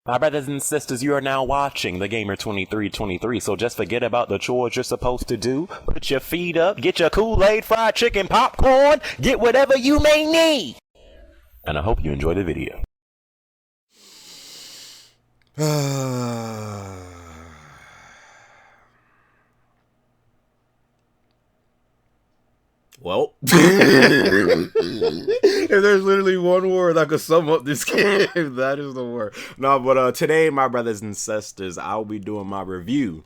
My brothers and sisters, you are now watching The Gamer 2323, so just forget about the chores you're supposed to do. Put your feet up, get your Kool-Aid, fried chicken, popcorn, get whatever you may need. And I hope you enjoy the video. Well, if there's literally one word that could sum up this game, that is the word. No, but today, my brothers and sisters, I'll be doing my review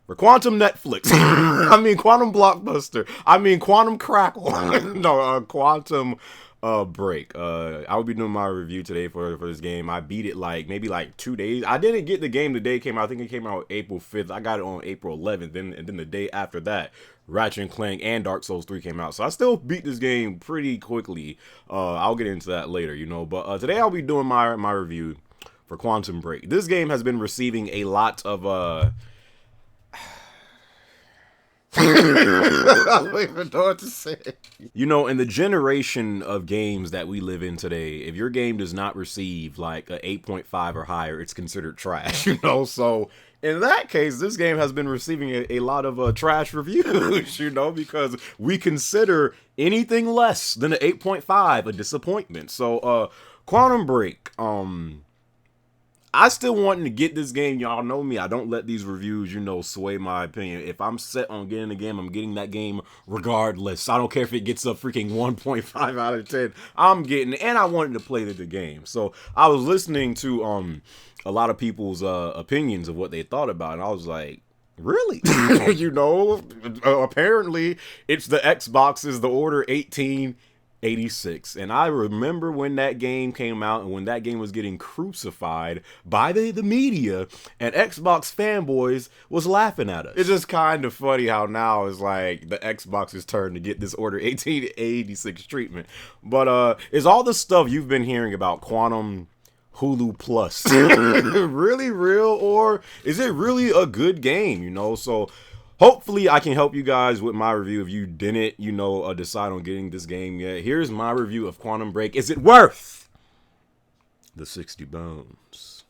for Quantum Netflix. I mean, Quantum Blockbuster. I mean, Quantum Crackle. No, Quantum Break. I'll be doing my review today for this game. I beat it maybe 2 days. I didn't get the game the day it came out. I think it came out April 5th. I got it on April 11th. And then the day after that, Ratchet & Clank and Dark Souls 3 came out. So I still beat this game pretty quickly. I'll get into that later, But today I'll be doing my review for Quantum Break. This game has been receiving a lot of I don't even know what to say. In the generation of games that we live in today, if your game does not receive like a 8.5 or higher, it's considered trash, So in that case, this game has been receiving a lot of trash reviews, because we consider anything less than an 8.5 a disappointment. So, Quantum Break, I still wanting to get this game. Y'all know me. I don't let these reviews, sway my opinion. If I'm set on getting the game, I'm getting that game regardless. I don't care if it gets a freaking 1.5 out of 10. I'm getting it, and I wanted to play the game. So I was listening to a lot of people's opinions of what they thought about it, and I was like, really? Apparently it's the Xbox's the Order 1886, and I remember when that game came out and when that game was getting crucified by the media and Xbox fanboys was laughing at us. It's just kind of funny how now it's like the Xbox's turn to get this Order 1886 treatment. But is all the stuff you've been hearing about Quantum Hulu Plus really real, or is it really a good game, So hopefully I can help you guys with my review if you didn't, decide on getting this game yet. Here's my review of Quantum Break. Is it worth the 60 bones?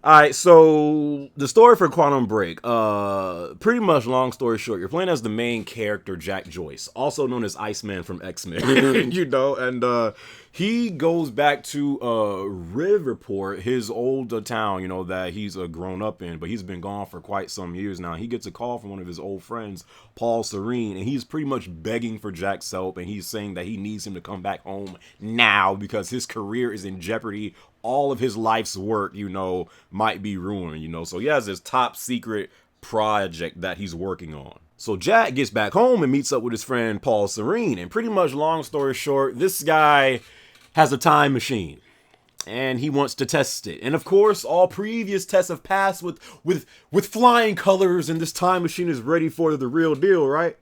Alright, so the story for Quantum Break, pretty much long story short, you're playing as the main character, Jack Joyce, also known as Iceman from X-Men, and he goes back to Riverport, his old town, that he's grown up in, but he's been gone for quite some years now. He gets a call from one of his old friends, Paul Serene, and he's pretty much begging for Jack's help, and he's saying that he needs him to come back home now because his career is in jeopardy. All of his life's work, might be ruined, So he has this top secret project that he's working on. So Jack gets back home and meets up with his friend Paul Serene. And pretty much, long story short, this guy has a time machine and he wants to test it. And of course, all previous tests have passed with flying colors, and this time machine is ready for the real deal, right?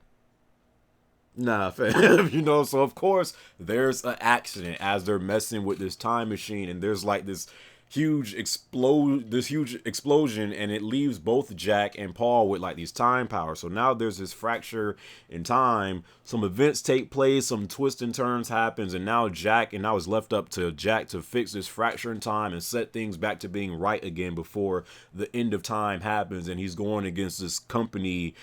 Nah, fam, so of course there's an accident as they're messing with this time machine, and there's like this huge explosion, and it leaves both Jack and Paul with like these time powers. So now there's this fracture in time. Some events take place, some twists and turns happens, and now it's left up to Jack to fix this fracture in time and set things back to being right again before the end of time happens. And he's going against this company,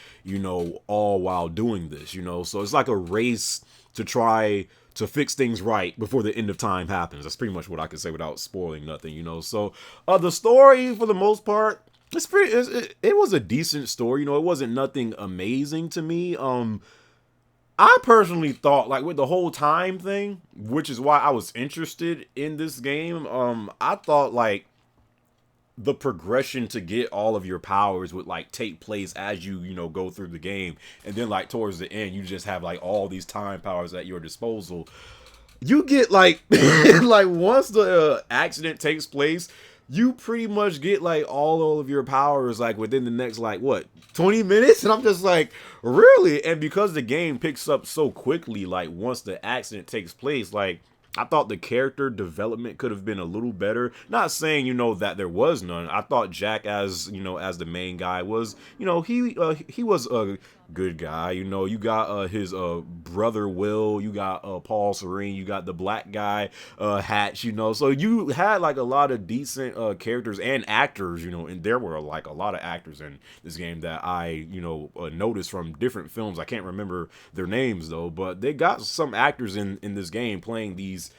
all while doing this, So it's like a race to try to fix things right before the end of time happens. That's pretty much what I can say without spoiling nothing, you know. So the story, for the most part, it was a decent story, you know. It wasn't nothing amazing to me. I personally thought, like, with the whole time thing, which is why I was interested in this game, I thought, like, the progression to get all of your powers would, like, take place as you know, go through the game. And then, like, towards the end, you just have, like, all these time powers at your disposal. You get, like, like, once the accident takes place, you pretty much get, like, all of your powers, like, within the next, like, what, 20 minutes? And I'm just like, really? And because the game picks up so quickly, like, once the accident takes place, like, I thought the character development could have been a little better. Not saying, you know, that there was none. I thought Jack, as, you know, as the main guy, was, you know, he was a good guy. You know, you got his brother Will, you got Paul Serene, you got the black guy Hatch, you know. So you had, like, a lot of decent characters and actors, you know, and there were, like, a lot of actors in this game that I, you know, noticed from different films. I can't remember their names though, but they got some actors in this game playing these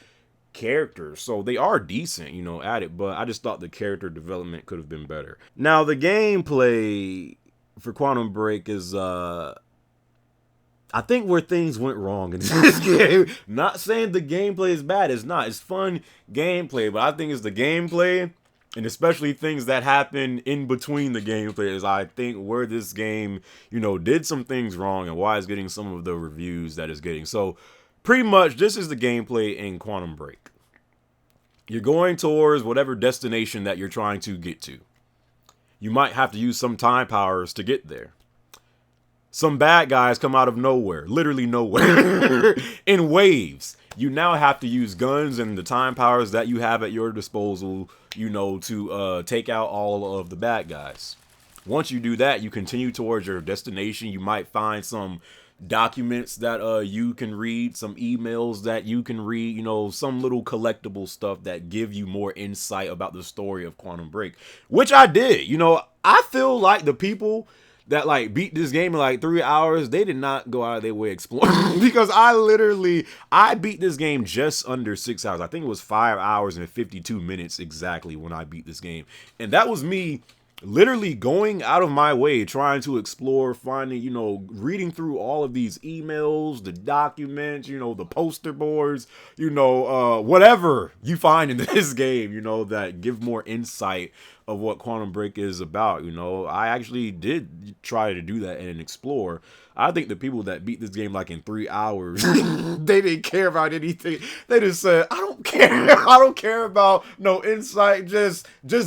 characters, so they are decent, you know, at it. But I just thought the character development could have been better. Now, the gameplay for Quantum Break is I think where things went wrong in this game. Not saying the gameplay is bad, it's not. It's fun gameplay, but I think it's the gameplay, and especially things that happen in between the gameplay, is I think where this game, you know, did some things wrong and why it's getting some of the reviews that it's getting. So pretty much, this is the gameplay in Quantum Break. You're going towards whatever destination that you're trying to get to. You might have to use some time powers to get there. Some bad guys come out of nowhere, literally nowhere, in waves. You now have to use guns and the time powers that you have at your disposal, you know, to take out all of the bad guys. Once you do that, you continue towards your destination. You might find some documents that you can read, some emails that you can read, you know, some little collectible stuff that give you more insight about the story of Quantum Break, which I did. You know, I feel like the people that, like, beat this game in, like, 3 hours, they did not go out of their way exploring. Because I beat this game just under 6 hours. I think it was 5 hours and 52 minutes exactly when I beat this game. And that was me literally going out of my way, trying to explore, finding, you know, reading through all of these emails, the documents, you know, the poster boards, you know, whatever you find in this game, you know, that give more insight of what Quantum Break is about. You know, I actually did try to do that and explore. I think the people that beat this game, like, in 3 hours, they didn't care about anything. They just said, I don't care. I don't care about no insight. Just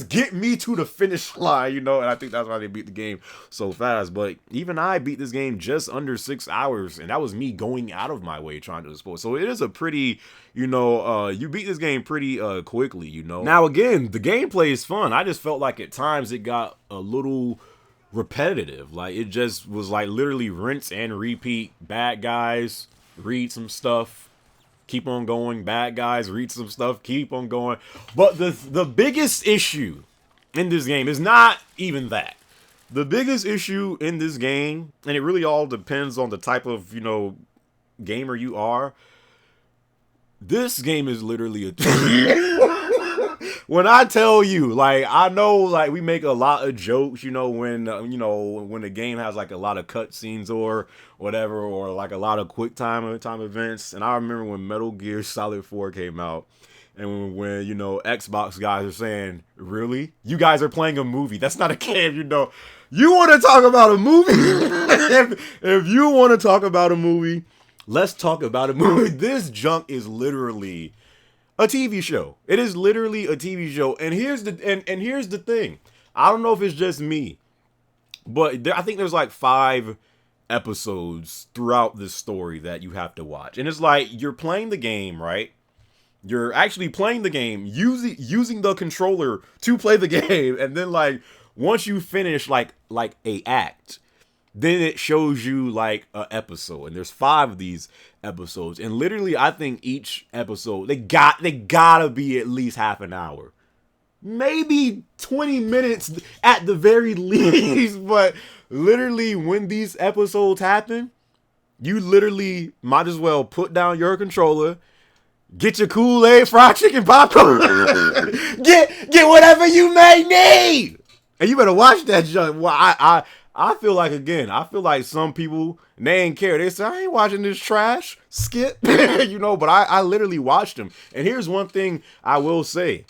get me to the finish line, you know? And I think that's why they beat the game so fast. But even I beat this game just under 6 hours, and that was me going out of my way trying to explore. So it is a pretty, you know, you beat this game pretty quickly, you know? Now, again, the gameplay is fun. I just felt like at times it got a little repetitive. Like, it just was like literally rinse and repeat. Bad guys, read some stuff, keep on going. Bad guys, read some stuff, keep on going. But the biggest issue in this game is not even that. The biggest issue in this game, and it really all depends on the type of, you know, gamer you are, this game is literally a when I tell you, like, I know, like, we make a lot of jokes, you know, when the game has, like, a lot of cutscenes or whatever, or like a lot of quick time events. And I remember when Metal Gear Solid 4 came out, and when, you know, Xbox guys are saying, really? You guys are playing a movie. That's not a game, you know. You want to talk about a movie? if you want to talk about a movie, let's talk about a movie. This junk is literally a TV show. It is literally a TV show. And here's the thing. I don't know if it's just me, but I think there's like 5 episodes throughout this story that you have to watch. And it's like you're playing the game, right? You're actually playing the game using the controller to play the game, and then, like, once you finish like a act, then it shows you like a episode, and there's 5 of these episodes, and literally I think each episode they gotta be at least half an hour, maybe 20 minutes at the very least. But literally when these episodes happen, You literally might as well put down your controller, get your Kool-Aid, fried chicken, popcorn, get whatever you may need, and you better watch that junk. Well, I feel like, again, I feel like some people, they ain't care. They say, I ain't watching this trash skit, you know. But I literally watched them, and here's one thing I will say: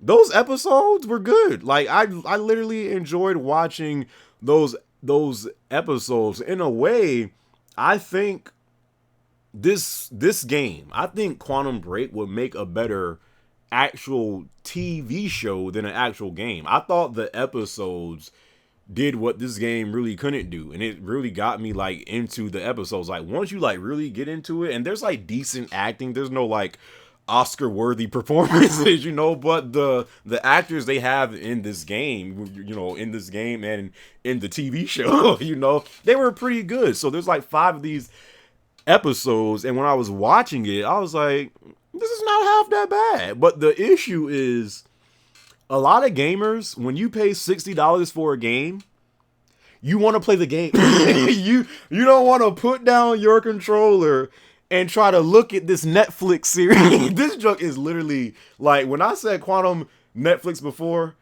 those episodes were good. Like I literally enjoyed watching those episodes. In a way, I think this game, I think Quantum Break would make a better actual TV show than an actual game. I thought the episodes did what this game really couldn't do, and it really got me like into the episodes. Like once you like really get into it, and there's like decent acting, there's no like Oscar worthy performances, you know, but the actors they have in this game, you know, in this game and in the TV show, you know, they were pretty good. So there's like 5 of these episodes, and when I was watching it, I was like, this is not half that bad. But the issue is, a lot of gamers, when you pay $60 for a game, you want to play the game. you don't want to put down your controller and try to look at this Netflix series. This junk is literally, like, when I said Quantum Netflix before,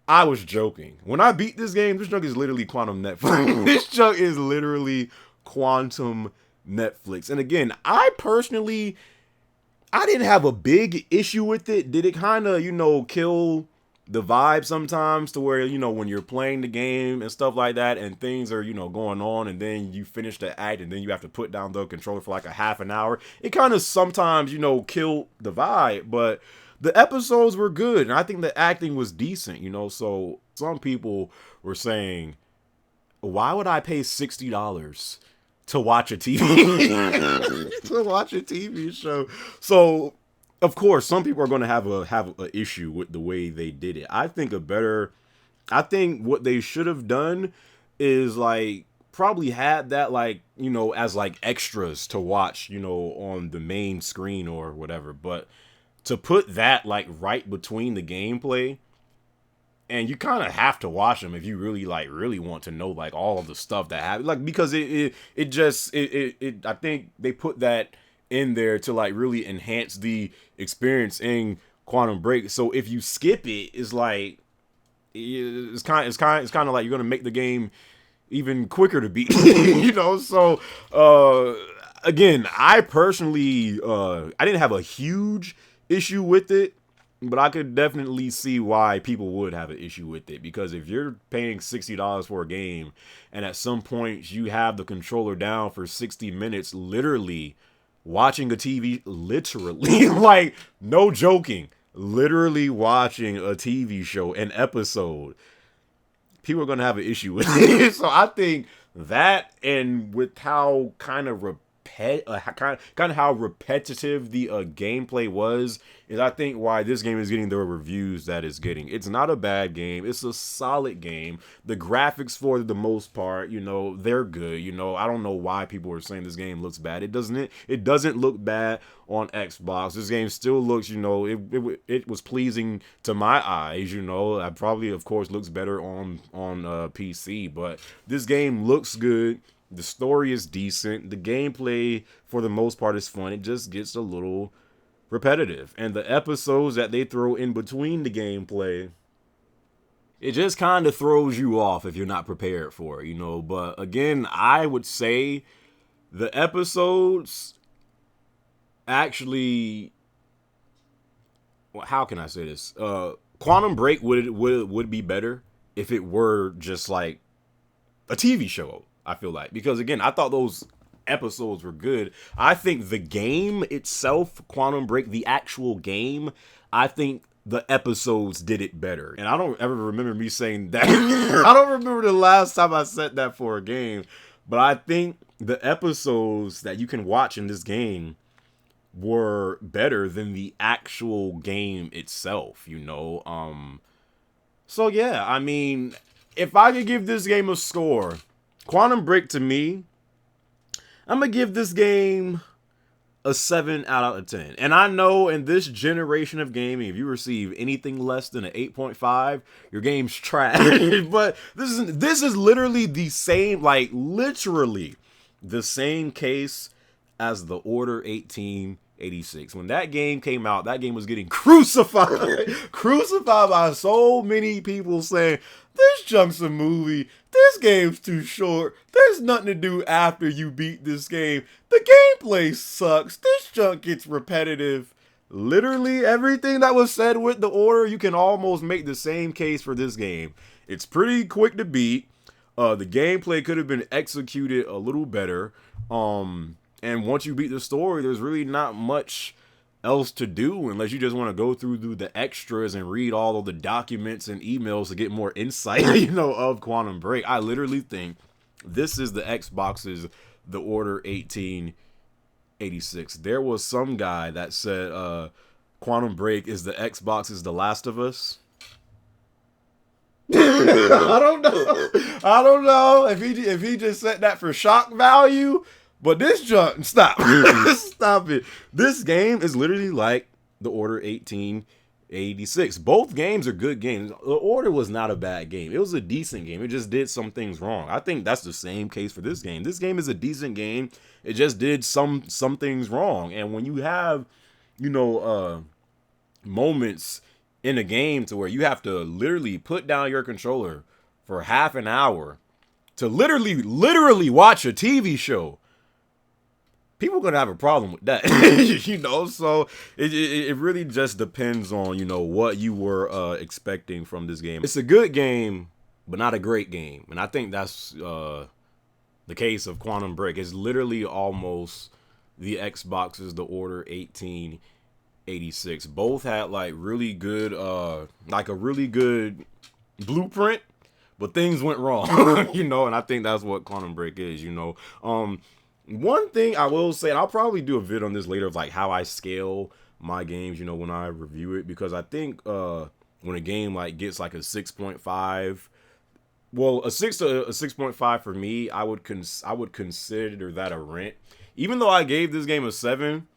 I was joking. When I beat this game, this junk is literally Quantum Netflix. This junk is literally Quantum Netflix. And again, I personally, I didn't have a big issue with it. Did it kind of, you know, kill the vibe sometimes, to where, you know, when you're playing the game and stuff like that, and things are, you know, going on, and then you finish the act, and then you have to put down the controller for like a half an hour, it kind of sometimes, you know, killed the vibe. But the episodes were good, and I think the acting was decent, you know. So some people were saying, why would I pay $60 to watch a TV to watch a TV show? So of course, some people are going to have a issue with the way they did it. I think what they should have done is like probably had that, like, you know, as like extras to watch, you know, on the main screen or whatever. But to put that like right between the gameplay, and you kind of have to watch them if you really want to know like all of the stuff that happened, like, because it I think they put that in there to like really enhance the experience in Quantum Break. So if you skip it, it's like it's kind of like you're gonna make the game even quicker to beat. You know. So again, I personally I didn't have a huge issue with it, but I could definitely see why people would have an issue with it, because if you're paying $60 for a game, and at some point you have the controller down for 60 minutes, literally watching a TV, literally, like, no joking, literally watching a TV show, an episode, people are going to have an issue with it. So I think that, and with how kind of how repetitive the gameplay was, is I think why this game is getting the reviews that it's getting. It's not a bad game. It's a solid game. The graphics, for the most part, you know, they're good. You know, I don't know why people are saying this game looks bad. It doesn't look bad on Xbox. This game still looks, you know, it was pleasing to my eyes. You know, I probably, of course, looks better on PC, but this game looks good. The story is decent. The gameplay, for the most part, is fun. It just gets a little repetitive. And the episodes that they throw in between the gameplay, it just kind of throws you off if you're not prepared for it, you know. But again, I would say the episodes actually, well, how can I say this? Quantum Break would be better if it were just like a TV show, I feel like, because again, I thought those episodes were good. I think the game itself, Quantum Break, the actual game, I think the episodes did it better. And I don't ever remember me saying that. I don't remember the last time I said that for a game, but I think the episodes that you can watch in this game were better than the actual game itself, you know. So yeah, I mean, if I could give this game a score, Quantum Break, to me, I'm going to give this game a 7 out of 10. And I know in this generation of gaming, if you receive anything less than an 8.5, your game's trash. But this is literally the same, like, literally the same case as the Order 1886. When that game came out, that game was getting crucified. Crucified by so many people saying, this junk's a movie. This game's too short. There's nothing to do after you beat this game. The gameplay sucks. This junk gets repetitive. Literally everything that was said with the Order, you can almost make the same case for this game. It's pretty quick to beat. The gameplay could have been executed a little better. And once you beat the story, there's really not much else to do unless you just want to go through the extras and read all of the documents and emails to get more insight, of Quantum Break. I literally think this is the Xbox's The Order 1886. There was some guy that said Quantum Break is the Xbox's The Last of Us. I don't know if he just said that for shock value. But this junk, stop. Stop it. This game is literally like The Order 1886. Both games are good games. The Order was not a bad game. It was a decent game. It just did some things wrong. I think that's the same case for this game. This game is a decent game. It just did some things wrong. And when you have, moments in a game to where you have to literally put down your controller for half an hour to literally watch a TV show, people are going to have a problem with that, so it really just depends on, what you were expecting from this game. It's a good game, but not a great game. And I think that's the case of Quantum Break. It's literally almost the Xbox's The Order 1886. Both had like really good, like a really good blueprint, but things went wrong, and I think that's what Quantum Break is, One thing I will say, and I'll probably do a vid on this later of like how I scale my games, when I review it, because I think when a game like gets like a 6.5, well, a 6 to a 6.5 for me, I would consider that a rent. Even though I gave this game a 7,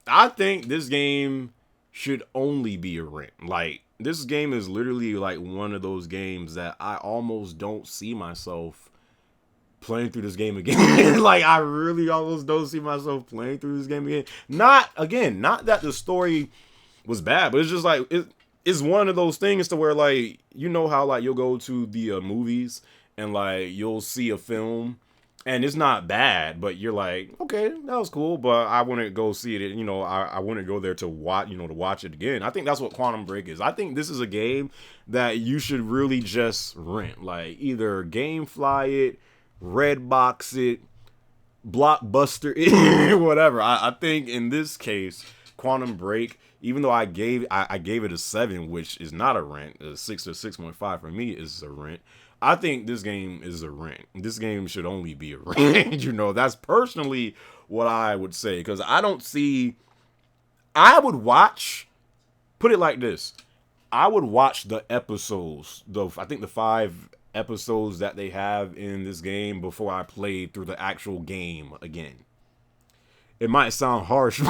I think this game should only be a rent. Like, this game is literally like one of those games that I almost don't see myself playing through this game again. Like, I really almost don't see myself playing through this game again. Not that the story was bad, but it's just like, it's one of those things to where, like, how like you'll go to the movies and like you'll see a film and it's not bad, but you're like, okay, that was cool, but I wouldn't go see it. I wouldn't go there to watch, to watch it again. I think that's what Quantum Break is. I think this is a game that you should really just rent. Like, either GameFly it, Redbox it, Blockbuster it, whatever. I think in this case, Quantum Break, even though I gave it a 7, which is not a rent, a 6 or 6.5 for me is a rent. I think this game is a rent. This game should only be a rent. That's personally what I would say, because I would watch, put it like this, I would watch the episodes, I think the 5 episodes that they have in this game before I played through the actual game again. It might sound harsh.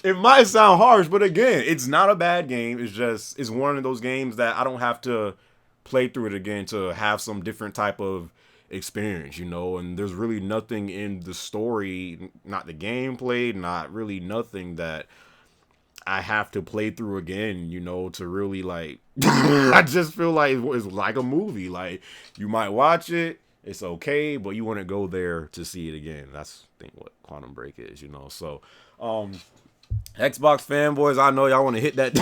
It might sound harsh, but again, it's not a bad game. It's one of those games that I don't have to play through it again to have some different type of experience, and there's really nothing in the story, not the gameplay, not really nothing that I have to play through again, to really like, I just feel like it's like a movie. Like, you might watch it, it's okay, but you want to go there to see it again. That's, I think, what Quantum Break is, So, Xbox fanboys, I know y'all want to hit that.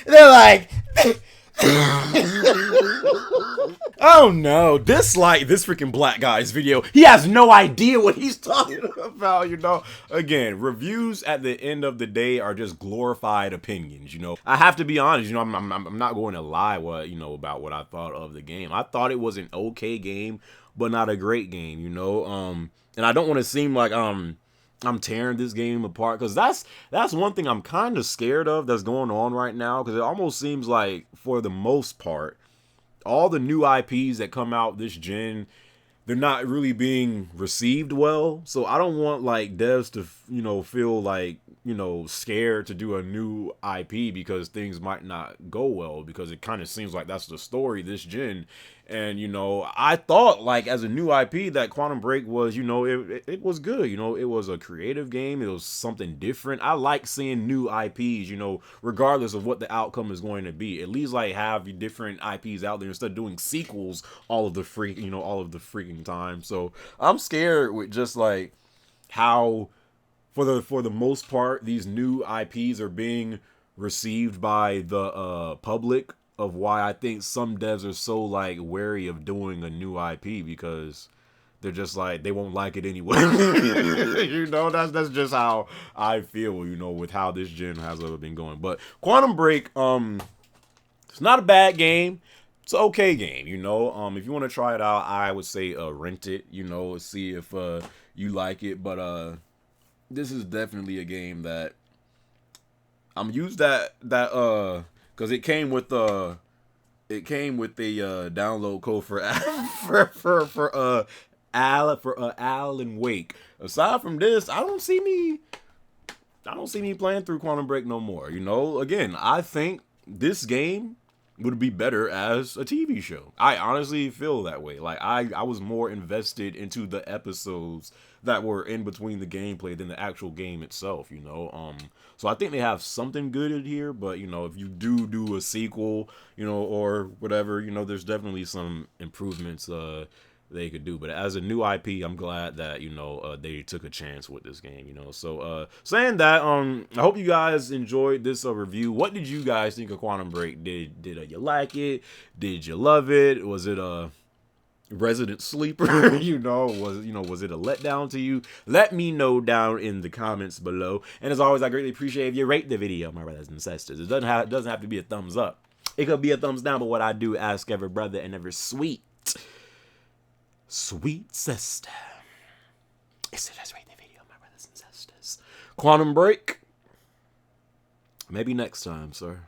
They're like, oh no, dislike this freaking black guy's video. He has no idea what he's talking about, Again, reviews at the end of the day are just glorified opinions, I have to be honest, I'm not going to lie about what I thought of the game. I thought it was an okay game, but not a great game, and I don't want to seem like I'm tearing this game apart, because that's one thing I'm kind of scared of that's going on right now, because it almost seems like, for the most part, all the new IPs that come out this gen, they're not really being received well. So I don't want like devs to, feel like, you know, scared to do a new IP because things might not go well, because it kind of seems like that's the story this gen. And, you know, I thought, like, as a new IP that Quantum Break was, you know, it was good. You know, it was a creative game. It was something different. I like seeing new IPs, you know, regardless of what the outcome is going to be. At least, like, have different IPs out there instead of doing sequels all of the freaking time. So I'm scared with just, like, how for the most part these new IPs are being received by the public, of why I think some devs are so like wary of doing a new IP, because they're just like, they won't like it anyway. You know, that's just how I feel, you know, with how this gen has been going. But Quantum Break, it's not a bad game. It's an okay game, you know. If you want to try it out, I would say rent it, you know, see if you like it. But this is definitely a game that I'm used that because it came with the download code for Alan Wake. Aside from this, I don't see me playing through Quantum Break no more. You know, again, I think this game would be better as a TV show. I honestly feel that way. Like, I was more invested into the episodes that were in between the gameplay than the actual game itself, you know. So I think they have something good in here, but, you know, if you do a sequel, you know, or whatever, you know, there's definitely some improvements they could do. But as a new IP, I'm glad that, you know, they took a chance with this game, you know. So saying that, I hope you guys enjoyed this review. What did you guys think of Quantum Break? Did you like it? Did you love it? Was it a resident sleeper? Was it a letdown to you? Let me know down in the comments below. And as always, I greatly appreciate if you rate the video, my brothers and sisters. It doesn't have to be a thumbs up. It could be a thumbs down, but what I do ask every brother and every sweet sister is to just rate the video, my brothers and sisters. Quantum Break, maybe next time, sir.